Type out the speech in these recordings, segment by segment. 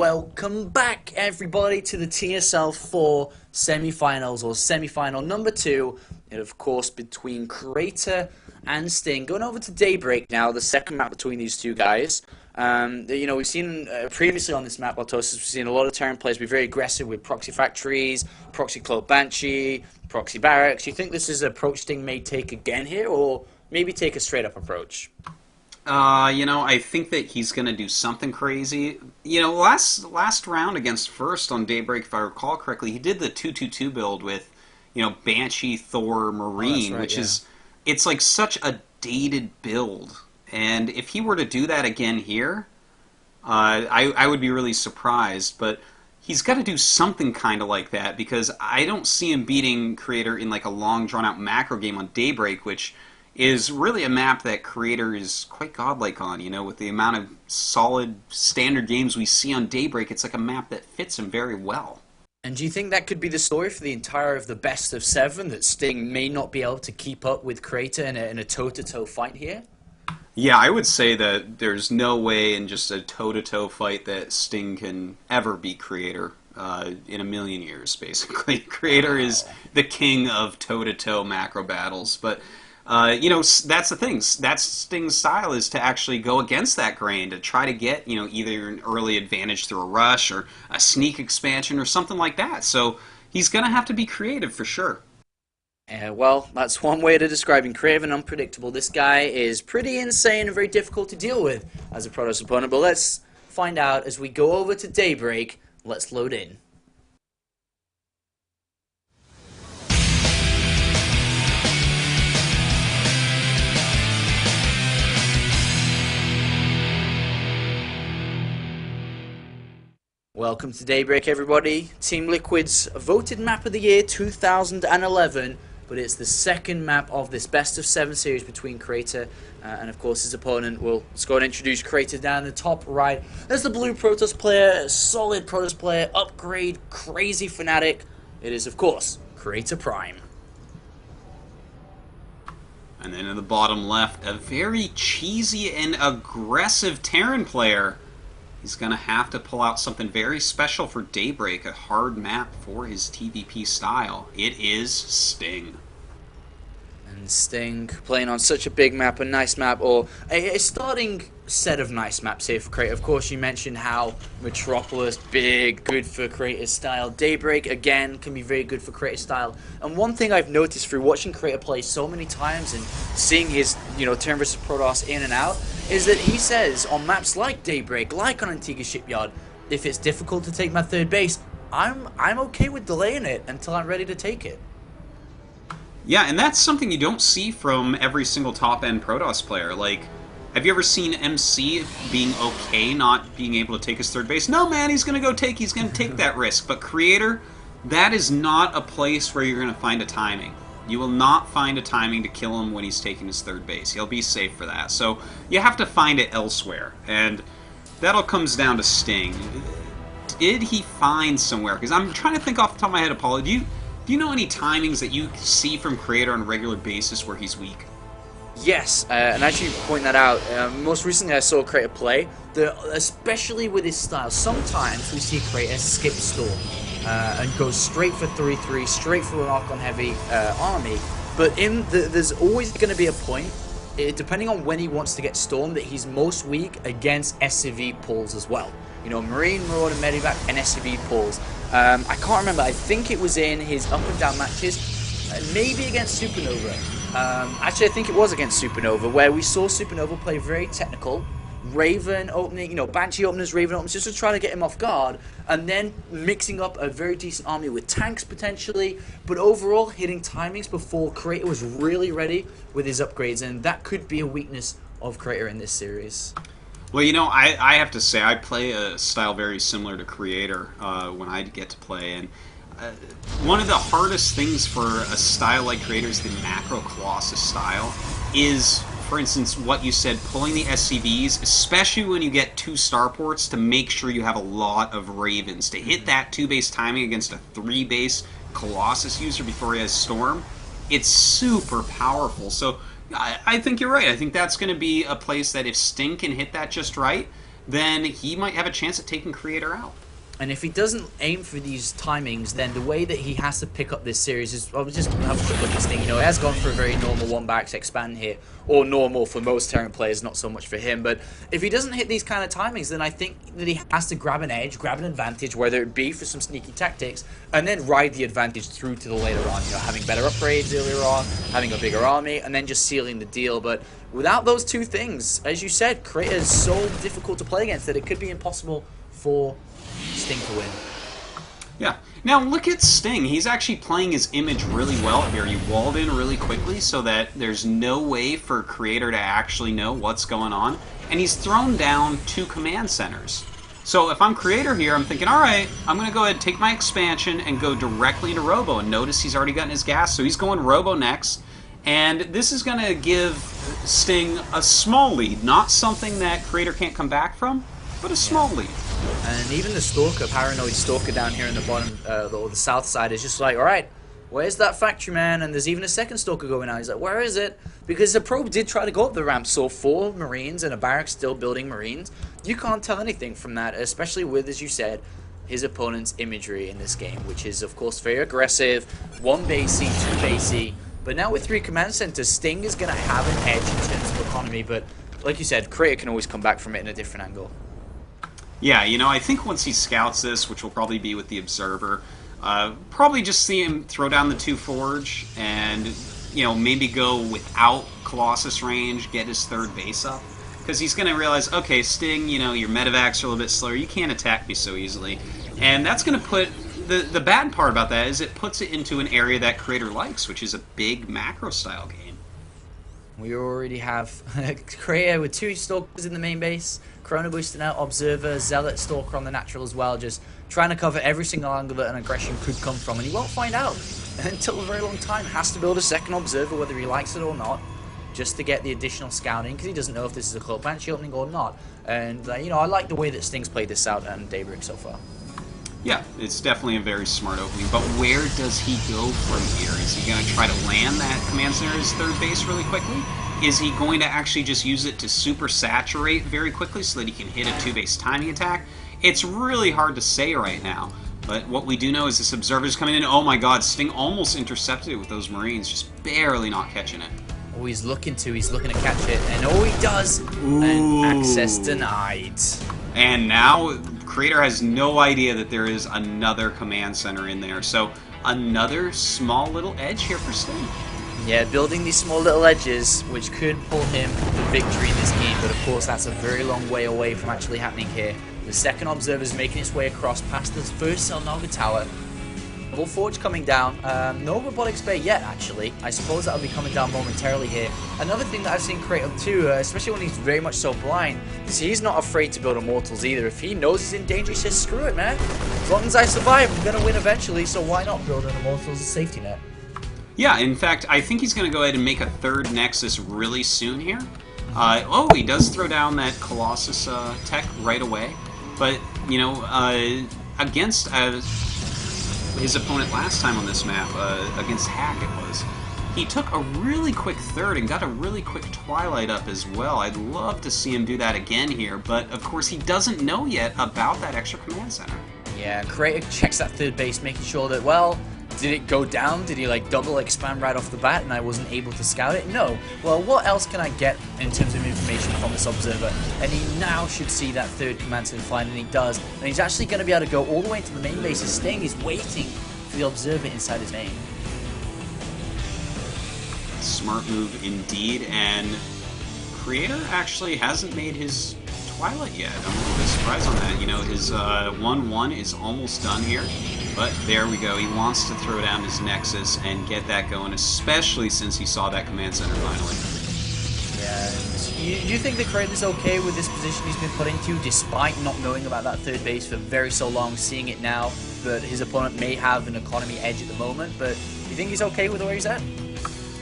welcome back everybody to the TSL4 semi-finals, or semi-final number 2, and of course between Creator and Sting. Going over to Daybreak now, the second map between these two guys. We've seen previously on this map, Baltosis, we've seen a lot of Terran players be very aggressive with proxy factories, proxy cloak banshee, proxy barracks. You think this is an approach Sting may take again here, or maybe take a straight up approach? I think that he's going to do something crazy. Last round against First on Daybreak, if I recall correctly, he did the 2-2-2 build with, Banshee, Thor, Marine, right, which yeah. it's like such a dated build. And if he were to do that again here, I would be really surprised. But he's got to do something kind of like that, because I don't see him beating Creator in like a long, drawn-out macro game on Daybreak, which is really a map that Creator is quite godlike on. With the amount of solid standard games we see on Daybreak, it's like a map that fits him very well. And do you think that could be the story for the entire of the best of 7, that Sting may not be able to keep up with Creator in a toe-to-toe fight here? Yeah, I would say that there's no way in just a toe-to-toe fight that Sting can ever beat Creator in a million years, basically. Creator is the king of toe-to-toe macro battles, but that's the thing. That's Sting's style, is to actually go against that grain, to try to get, either an early advantage through a rush or a sneak expansion or something like that. So he's going to have to be creative for sure. Well, that's one way to describe him. Creative and unpredictable. This guy is pretty insane and very difficult to deal with as a Protoss opponent. But let's find out as we go over to Daybreak. Let's load in. Welcome to Daybreak, everybody. Team Liquid's voted map of the year 2011, but it's the second map of this best of 7 series between Creator and, of course, his opponent. Let's go and introduce Creator down in the top right. There's the blue Protoss player, solid Protoss player, upgrade, crazy fanatic. It is, of course, CreatorPrime. And then in the bottom left, a very cheesy and aggressive Terran player. He's going to have to pull out something very special for Daybreak, a hard map for his TVP style. It is Sting. And Sting playing on such a big map, a nice map, or a starting set of nice maps here for Creator. Of course, you mentioned how Metropolis, big, good for Creator style. Daybreak, again, can be very good for Creator style. And one thing I've noticed through watching Creator play so many times and seeing his, Terran vs Protoss in and out, is that he says on maps like Daybreak, like on Antigua Shipyard, if it's difficult to take my third base, I'm okay with delaying it until I'm ready to take it. Yeah, and that's something you don't see from every single top-end Protoss player. Like, have you ever seen MC being okay not being able to take his third base? No, man, he's going to take that risk. But Creator, that is not a place where you're going to find a timing. You will not find a timing to kill him when he's taking his third base. He'll be safe for that. So you have to find it elsewhere. And that all comes down to Sting. Did he find somewhere? Because I'm trying to think off the top of my head, Apollo. Do you know any timings that you see from Creator on a regular basis where he's weak? Yes, and as you point that out, most recently I saw Creator play, especially with his style. Sometimes we see Creator skip Storm and go straight for 3-3, straight for an Archon Heavy army, but there's always going to be a point, depending on when he wants to get Storm, that he's most weak against SCV pulls as well. Marine, Marauder, Medivac, and SCV pulls. I can't remember, I think it was in his up and down matches, maybe against Supernova. Actually, I think it was against Supernova, where we saw Supernova play very technical, Raven opening, Banshee openers, Raven openers, just to try to get him off guard, and then mixing up a very decent army with tanks potentially, but overall hitting timings before Creator was really ready with his upgrades, and that could be a weakness of Creator in this series. Well, I have to say, I play a style very similar to Creator when I get to play, and one of the hardest things for a style like Creator's, the macro Colossus style, is, for instance, what you said, pulling the SCVs, especially when you get 2 starports, to make sure you have a lot of Ravens. To hit that 2-base timing against a 3-base Colossus user before he has Storm, it's super powerful. So I think you're right. I think that's going to be a place that if Sting can hit that just right, then he might have a chance at taking Creator out. And if he doesn't aim for these timings, then the way that he has to pick up this series is, I was just have a quick look at this thing. You know, it has gone for a very normal 1x expand here, or normal for most Terran players, not so much for him. But if he doesn't hit these kind of timings, then I think that he has to grab an edge, grab an advantage, whether it be for some sneaky tactics, and then ride the advantage through to the later on. You know, having better upgrades earlier on, having a bigger army, and then just sealing the deal. But without those two things, as you said, Creator is so difficult to play against that it could be impossible for Sting to win. Yeah. Now look at Sting. He's actually playing his image really well here. He walled in really quickly so that there's no way for Creator to actually know what's going on. And he's thrown down 2 command centers. So if I'm Creator here, I'm thinking, alright, I'm going to go ahead and take my expansion and go directly into Robo. And notice he's already gotten his gas, so he's going Robo next. And this is going to give Sting a small lead. Not something that Creator can't come back from, but a small lead. And even the Stalker, Paranoid Stalker down here in the bottom, or the south side, is just like, alright, where's that factory, man? And there's even a second Stalker going out. He's like, where is it? Because the probe did try to go up the ramp, so 4 Marines and a barrack still building Marines. You can't tell anything from that, especially with, as you said, his opponent's imagery in this game, which is, of course, very aggressive. 1 basey, 2 basey. But now with 3 command centers, Sting is going to have an edge in terms of economy, but like you said, Creator can always come back from it in a different angle. Yeah, you know, I think once he scouts this, which will probably be with the Observer, probably just see him throw down the 2 Forge and, you know, maybe go without Colossus range, get his 3rd base up. Because he's going to realize, okay, Sting, you know, your medevacs are a little bit slower, you can't attack me so easily. And that's going to put... The bad part about that is it puts it into an area that Creator likes, which is a big macro-style game. We already have Creator with 2 Stalkers in the main base, Chrono boosting out, Observer, Zealot, Stalker on the natural as well, just trying to cover every single angle that an aggression could come from, and he won't find out until a very long time. Has to build a second Observer, whether he likes it or not, just to get the additional scouting, because he doesn't know if this is a close Banshee opening or not. And, you know, I like the way that Sting's played this out on Daybreak so far. Yeah, it's definitely a very smart opening, but where does he go from here? Is he going to try to land that command center's 3rd base really quickly? Is he going to actually just use it to super saturate very quickly so that he can hit a 2-base timing attack? It's really hard to say right now, but what we do know is this Observer's coming in. Oh my god, Sting almost intercepted it with those Marines, just barely not catching it. Oh, he's looking to catch it, and oh, he does! Ooh. And access denied. And now Creator has no idea that there is another command center in there, so another small little edge here for Sting. Yeah, building these small little edges, which could pull him the victory in this game, but of course that's a very long way away from actually happening here. The second Observer is making its way across past the first Selnaga Tower. Double Forge coming down. No Robotics Bay yet, actually. I suppose that'll be coming down momentarily here. Another thing that I've seen Creator too, especially when he's very much so blind, is he's not afraid to build Immortals either. If he knows he's in danger, he says, screw it, man. As long as I survive, I'm going to win eventually, so why not build an Immortals as a safety net? Yeah, in fact, I think he's going to go ahead and make a 3rd Nexus really soon here. Oh, he does throw down that Colossus tech right away. But, you know, against his opponent last time on this map, against Hack it was, he took a really quick 3rd and got a really quick Twilight up as well. I'd love to see him do that again here, but of course he doesn't know yet about that extra command center. Yeah, Creator checks that 3rd base, making sure that, well, did it go down? Did he like double expand right off the bat and I wasn't able to scout it? No. Well, what else can I get in terms of information from this Observer? And he now should see that 3rd command center flying, and he does. And he's actually going to be able to go all the way into the main base. His Sting is waiting for the Observer inside his main. Smart move indeed, and Creator actually hasn't made his Twilight yet. I'm a little bit surprised on that. You know, his 1-1 is almost done here. But there we go. He wants to throw down his Nexus and get that going, especially since he saw that command center finally. Yeah. Do you think that Creator's okay with this position he's been put into, despite not knowing about that 3rd base for very so long, seeing it now, but his opponent may have an economy edge at the moment, but do you think he's okay with where he's at?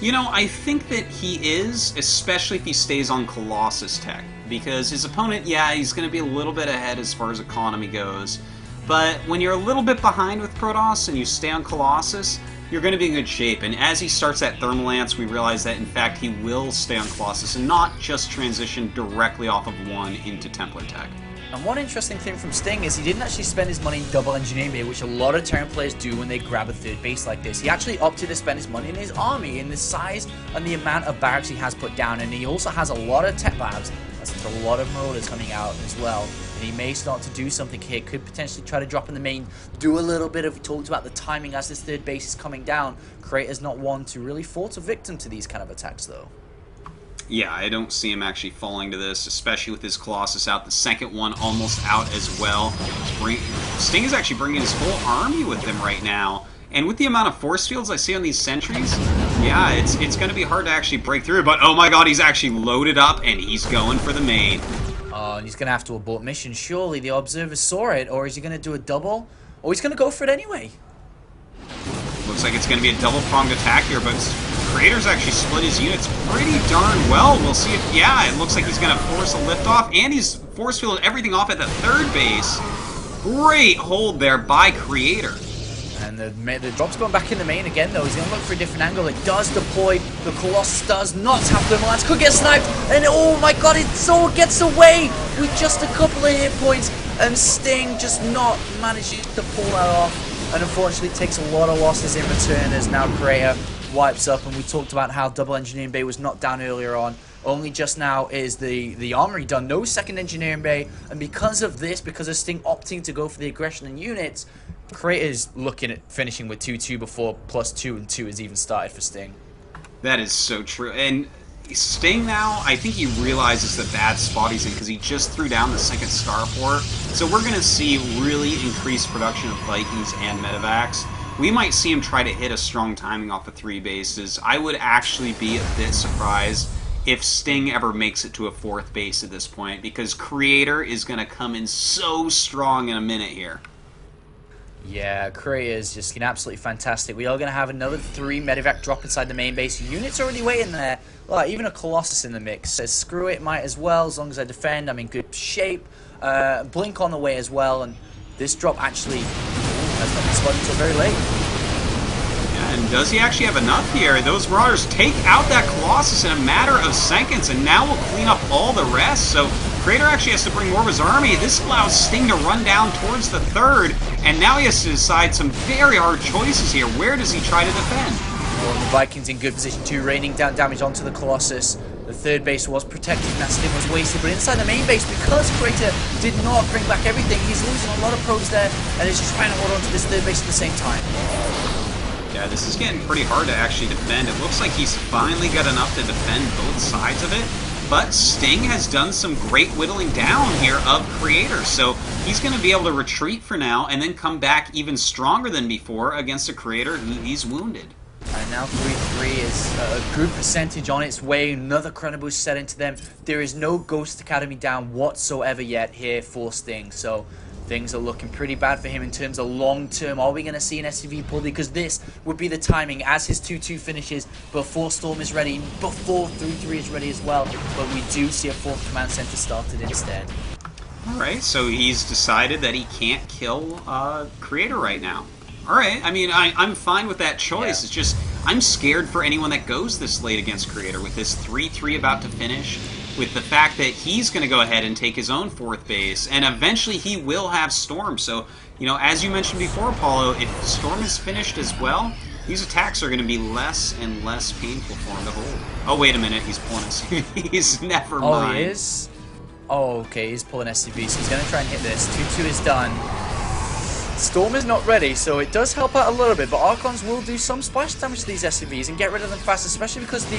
You know, I think that he is, especially if he stays on Colossus tech, because his opponent, yeah, he's going to be a little bit ahead as far as economy goes. But when you're a little bit behind with Protoss and you stay on Colossus, you're going to be in good shape. And as he starts that Thermal Lance, we realize that, in fact, he will stay on Colossus and not just transition directly off of 1 into Templar Tech. And one interesting thing from Sting is he didn't actually spend his money in double engineering bay, which a lot of Terran players do when they grab a third base like this. He actually opted to spend his money in his army, in the size and the amount of barracks he has put down, and he also has a lot of tech labs. That's a lot of Marauders coming out as well. And he may start to do something here, could potentially try to drop in the main, do a little bit of, we talked about the timing as this third base is coming down. Creator's not one to really fall to victim to these kind of attacks though. Yeah, I don't see him actually falling to this, especially with his Colossus out. The second one almost out as well. Sting is actually bringing his full army with him right now. And with the amount of force fields I see on these sentries, yeah, it's going to be hard to actually break through. But oh my god, he's actually loaded up and he's going for the main. Oh, and he's going to have to abort mission. Surely the Observer saw it, or is he going to do a double? Or he's going to go for it anyway. Looks like it's going to be a double-pronged attack here, but Creator's actually split his units pretty darn well. We'll see if, yeah, it looks like he's going to force a liftoff, and he's force fielded everything off at the third base. Great hold there by Creator. And the drop's going back in the main again, though. He's going to look for a different angle. It does deploy. The Colossus does not have thermal lance. Could get sniped. And oh my god, it so gets away with just a couple of hit points. And Sting just not managing to pull that off. And unfortunately takes a lot of losses in return as now Creator wipes up. And we talked about how double engineering bay was knocked down earlier on. Only just now is the armory done. No second engineering bay. And because of this, because of Sting opting to go for the aggression in units, Creator's looking at finishing with 2-2 before +2 and 2 has even started for Sting. That is so true. And Sting now, I think he realizes the bad spot he's in because he just threw down the second starport. So we're going to see really increased production of Vikings and Medivacs. We might see him try to hit a strong timing off of 3 bases. I would actually be a bit surprised if Sting ever makes it to a 4th base at this point, because Creator is going to come in so strong in a minute here. Yeah, Creator is just absolutely fantastic. We are going to have another 3 Medivac drop inside the main base. Units already waiting there. Well, even a Colossus in the mix. Says, screw it, might as well. As long as I defend, I'm in good shape. Blink on the way as well. And this drop actually has not been spotted until very late. Yeah, and does he actually have enough here? Those Marauders take out that Colossus in a matter of seconds, and now we'll clean up all the rest. So Creator actually has to bring more of his army. This allows Sting to run down towards the 3rd, and now he has to decide some very hard choices here. Where does he try to defend? Well, the Vikings in good position too, raining down damage onto the Colossus. The 3rd base was protected, and that Sting was wasted, but inside the main base, because Creator did not bring back everything, he's losing a lot of probes there, and is just trying to hold on to this 3rd base at the same time. Yeah, this is getting pretty hard to actually defend. It looks like he's finally got enough to defend both sides of it. But Sting has done some great whittling down here of Creator, so he's going to be able to retreat for now and then come back even stronger than before against a Creator who he's wounded. And now 3-3 is a good percentage on its way. Another Chrono Boost set into them. There is no Ghost Academy down whatsoever yet here for Sting, so things are looking pretty bad for him in terms of long term. Are we going to see an SCV pull? Because this would be the timing as his 2-2 finishes before Storm is ready, before 3-3 is ready as well. But we do see a 4th command center started instead. Alright, so he's decided that he can't kill Creator right now. Alright, I mean, I'm fine with that choice. Yeah. It's just, I'm scared for anyone that goes this late against Creator with this 3-3 about to finish, with the fact that he's going to go ahead and take his own 4th base, and eventually he will have Storm. So, you know, as you mentioned before, Apollo, if Storm is finished as well, these attacks are going to be less and less painful for him to hold. Oh, wait a minute, he's pulling SCVs. Never mind. Oh, he is? Oh, okay, he's pulling SCVs, so he's going to try and hit this. 2-2 is done. Storm is not ready, so it does help out a little bit, but Archons will do some splash damage to these SCVs and get rid of them fast, especially because the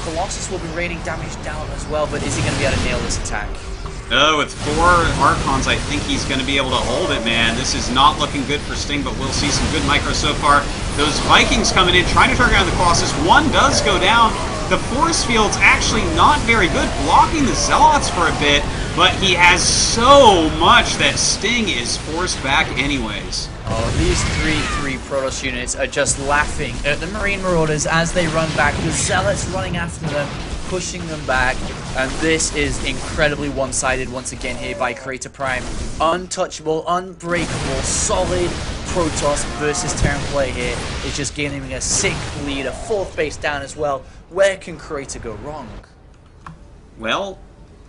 Colossus will be raining damage down as well, but is he going to be able to nail this attack? Oh, with 4 Archons, I think he's going to be able to hold it, man. This is not looking good for Sting, but we'll see some good micro so far. Those Vikings coming in, trying to target down the Colossus. One does go down. The force field's actually not very good, blocking the Zealots for a bit, but he has so much that Sting is forced back anyways. Oh, these 3-3 Protoss units are just laughing at the Marine Marauders as they run back. The Zealots running after them, pushing them back, and this is incredibly one-sided once again here by CreatorPrime. Untouchable, unbreakable, solid Protoss versus Terran play here. It's just gaining a sick lead, a 4th base down as well. Where can Creator go wrong? Well,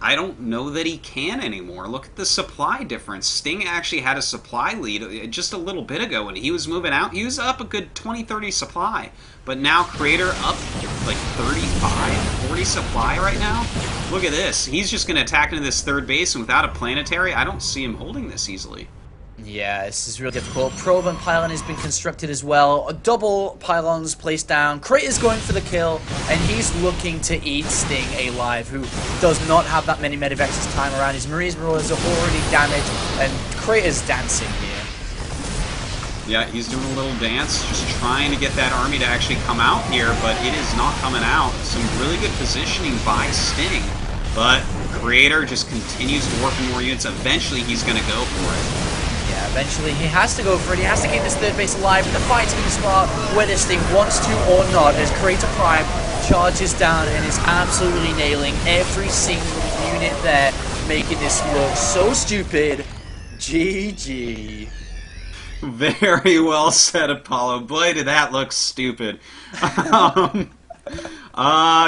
I don't know that he can anymore. Look at the supply difference. Sting actually had a supply lead just a little bit ago when he was moving out. He was up a good 20-30 supply. But now Creator up like 35, 40 supply right now. Look at this. He's just going to attack into this third base, and without a planetary, I don't see him holding this easily. Yeah, this is really difficult. Probe and pylon has been constructed as well. Double pylons placed down. Creator's going for the kill, and he's looking to eat Sting alive, who does not have that many medivacs this time around. His Marines Marauders are already damaged, and Creator's dancing here. Yeah, he's doing a little dance, just trying to get that army to actually come out here, but it is not coming out. Some really good positioning by Sting, but Creator just continues to work more units. Eventually, he's going to go for it. Yeah, eventually he has to go for it. He has to keep this third base alive, and the fight's going to start whether Sting wants to or not, as CreatorPrime charges down and is absolutely nailing every single unit there, making this look so stupid. GG. Very well said, Apollo. Boy, did that look stupid.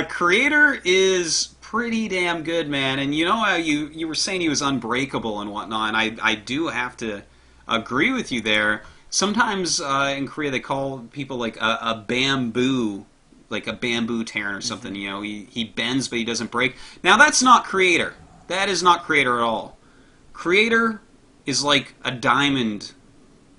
Creator is pretty damn good, man. And you know how you were saying he was unbreakable and whatnot, and I do have to agree with you there. Sometimes in Korea they call people like a bamboo, like a bamboo Terran or something. You know, he bends but he doesn't break. Now that's not Creator. That is not Creator at all. Creator is like a diamond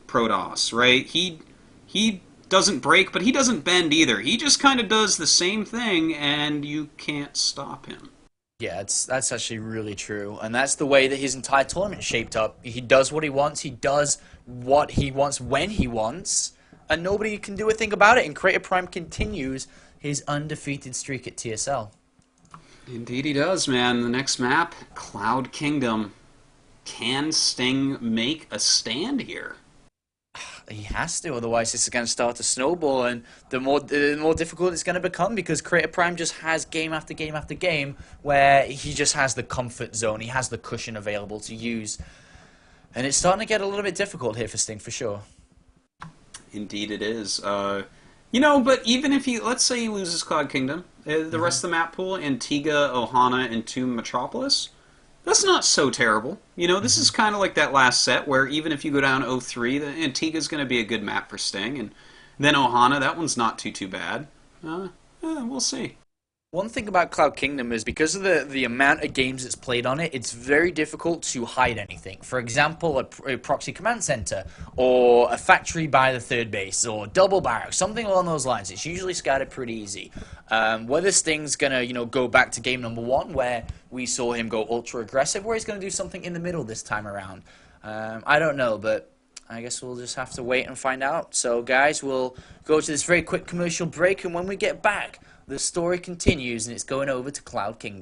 Protoss, right? He doesn't break, but he doesn't bend either. He just kind of does the same thing, and you can't stop him. Yeah, that's actually really true, and that's the way that his entire tournament shaped up. He does what he wants, he does what he wants when he wants, and nobody can do a thing about it, and CreatorPrime continues his undefeated streak at TSL. Indeed he does, man. The next map, Cloud Kingdom. Can Sting make a stand here? He has to, otherwise it's going to start to snowball, and the more difficult it's going to become, because CreatorPrime just has game after game after game where he just has the comfort zone, he has the cushion available to use, and it's starting to get a little bit difficult here for Sting for sure. Indeed it is. You know, but even if let's say he loses Cloud Kingdom, the rest of the map pool, Antigua, Ohana, and Tomb Metropolis, that's not so terrible. You know, this is kind of like that last set where even if you go down 0-3, the Antigua's going to be a good map for Sting. And then Ohana, that one's not too bad. We'll see. One thing about Cloud Kingdom is because of the amount of games that's played on it, it's very difficult to hide anything. For example, a proxy command center, or a factory by the third base, or double barracks, something along those lines. It's usually scattered pretty easy. Whether Sting's gonna, go back to game number 1 where we saw him go ultra aggressive, or he's gonna do something in the middle this time around, I don't know, but I guess we'll just have to wait and find out. So, guys, we'll go to this very quick commercial break, and when we get back, the story continues, and it's going over to Cloud Kingdom.